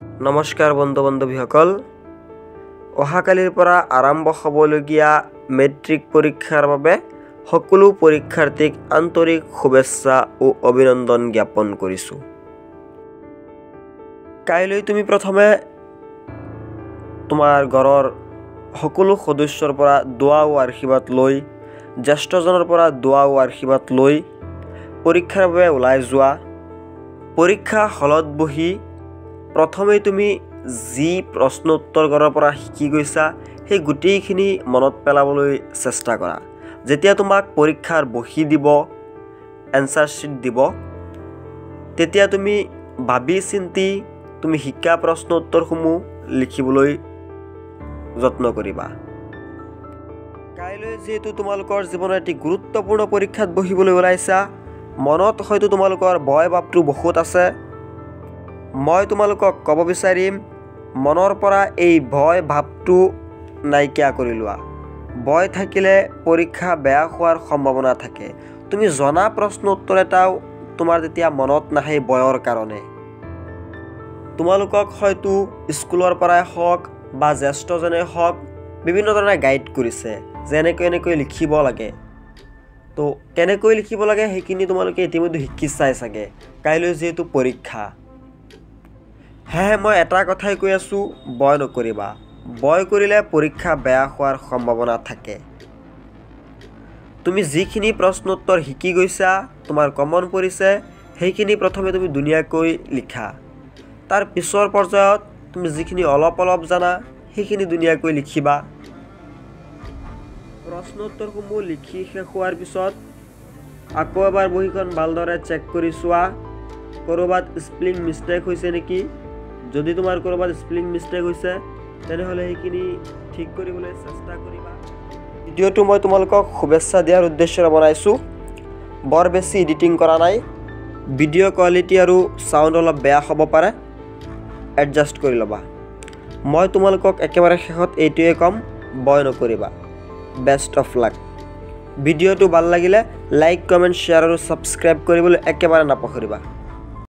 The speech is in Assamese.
নমস্কাৰ বন্ধু বান্ধৱীসকল, অহাকালিৰ পৰা আৰম্ভ হ'বলগীয়া মেট্ৰিক পৰীক্ষাৰ বাবে সকলো পৰীক্ষাৰ্থীক আন্তৰিক শুভেচ্ছা ও অভিনন্দন জ্ঞাপন কৰিছোঁ। কাইলৈ তুমি প্ৰথমে তোমাৰ ঘৰৰ সকলো সদস্যৰ পৰা দোৱা ও আশীৰ্বাদ লৈ, জ্যেষ্ঠজনৰ পৰা দোৱা ও আশীৰ্বাদ লৈ পৰীক্ষাৰ বাবে ওলাই যোৱা। পৰীক্ষা হলত বহি প্ৰথমে তুমি যি প্ৰশ্ন উত্তৰবোৰৰ পৰা শিকি গৈছা সেই গোটেইখিনি মনত পেলাবলৈ চেষ্টা কৰা। যেতিয়া তোমাক পৰীক্ষাৰ বহি দিব, এনসাৰ শিট দিব, তেতিয়া তুমি ভাবি চিন্তি তুমি শিকা প্ৰশ্ন উত্তৰসমূহ লিখিবলৈ যত্ন কৰিবা। কাইলৈ যেহেতু তোমালোকৰ জীৱনৰ এটি গুৰুত্বপূৰ্ণ পৰীক্ষাত বহিবলৈ ওলাইছা, মনত হয়তো তোমালোকৰ ভয় ভাৱটো বহুত আছে। মই তোমালোকক ক'ব বিচাৰিম, মনৰ পৰা এই ভয় ভাৱটো নাইকিয়া কৰি লোৱা। ভয় থাকিলে পৰীক্ষা বেয়া হোৱাৰ সম্ভাৱনা থাকে। তুমি জনা প্ৰশ্ন উত্তৰ এটাও তোমাৰ তেতিয়া মনত নাহে ভয়ৰ কাৰণে। তোমালোকক হয়তো স্কুলৰ পৰাই হওক বা জ্যেষ্ঠজনে হওক বিভিন্ন ধৰণে গাইড কৰিছে যে এনেকৈ লিখিব লাগে। তো কেনেকৈ লিখিব লাগে সেইখিনি তোমালোকে ইতিমধ্যে শিকি চাই চাগে। কাইলৈ যিহেতু পৰীক্ষা, মই এটা কথাই কৈ আছোঁ, ভয় নকৰিবা। ভয় কৰিলে পৰীক্ষা বেয়া হোৱাৰ সম্ভাৱনা থাকে। তুমি যিখিনি প্ৰশ্ন উত্তৰ শিকি গৈছা, তোমাৰ কমন পৰিছে, সেইখিনি প্ৰথমে তুমি ধুনীয়াকৈ লিখা। তাৰ পিছৰ পৰ্যায়ত তুমি যিখিনি অলপ জানা সেইখিনি ধুনীয়াকৈ লিখিবা। প্ৰশ্ন উত্তৰসমূহ লিখি শেষ হোৱাৰ পিছত আকৌ এবাৰ বহীখন ভালদৰে চেক কৰি চোৱা, ক'ৰবাত স্পেলিং মিষ্টেক হৈছে নেকি। যদি তোমাৰ ক'ৰবাত স্পেলিং মিষ্টেক হৈছে তেনেহ'লে সেইখিনি ঠিক কৰিবলৈ চেষ্টা কৰিবা। ভিডিঅ'টো মই তোমালোকক শুভেচ্ছা দিয়াৰ উদ্দেশ্যৰে বনাইছোঁ, বৰ বেছি এডিটিং কৰা নাই। ভিডিঅ' কোৱালিটি আৰু চাউণ্ড অলপ বেয়া হ'ব পাৰে, এডজাষ্ট কৰি ল'বা। মই তোমালোকক একেবাৰে শেষত এইটোৱে ক'ম, ভয় নকৰিবা। Best of luck. ভিডিঅ'টো ভাল লাগিলে লাইক, কমেণ্ট, শ্বেয়াৰ আৰু ছাবস্ক্ৰাইব কৰিবলৈ একেবাৰে নাপাহৰিবা।